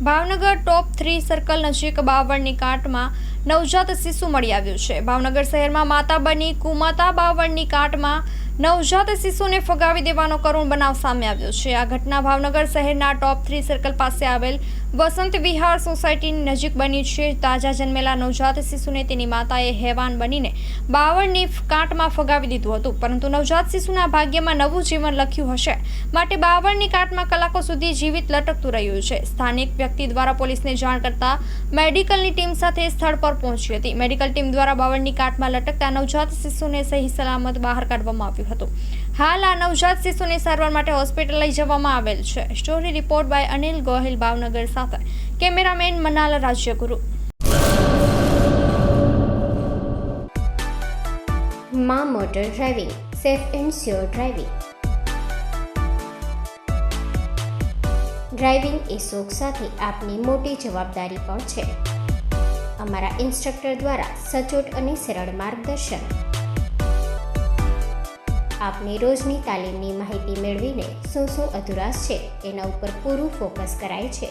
ભાવનગર ટોપ 3 circle નજીક બાવળની કાટમાં નવજાત શિશુ મળી આવ્યું છે। ભાવનગર શહેરમાં માતા બની કુમાતા બાવળની કાટમાં નવજાત શિશુને ફગાવી દેવાનો કરુણ બનાવ સામે આવ્યો છે। આ ઘટના ભાવનગર શહેરના ટોપ 3 સર્કલ પાસે આવેલ વસંત વિહાર સોસાયટીની નજીક બની છે। તાજા જન્મેલા નવજાત શિશુને તેની માતાએ હેવાન બનીને બાવળની કાટમાં ફગાવી દીધું હતું, પરંતુ નવજાત શિશુના ભાગ્યમાં નવું જીવન લખ્યું હશે માટે બાવળની કાટમાં કલાકો સુધી જીવિત લટકતું રહ્યું છે। સ્થાનિક વ્યક્તિ દ્વારા પોલીસને જાણ કરતા મેડિકલની ટીમ સાથે સ્થળ પર પહોંચી હતી। મેડિકલ ટીમ દ્વારા બાવળની કાટમાં લટકતા નવજાત શિશુને સહી સલામત બહાર કાઢવામાં આવ્યું હતું। હાલ આ નવજાત શિશુને સારવાર માટે હોસ્પિટલ લઈ જવામાં આવેલ છે। Story report by Anil Gohil, Bhavnagar સાથે કેમેરામેન મનાલ રાજ્યગુરુ। માં motor driving, safe and sure driving. Driving એ શોખ સાથે આપની મોટી જવાબદારી પણ છે। અમારા ઇન્સ્ટ્રક્ટર દ્વારા સચોટ અને સરળ માર્ગદર્શન આપની રોજની તાલીમની માહિતી મેળવીને શું અધુરાશ છે એના ઉપર પૂરું ફોકસ કરાય છે।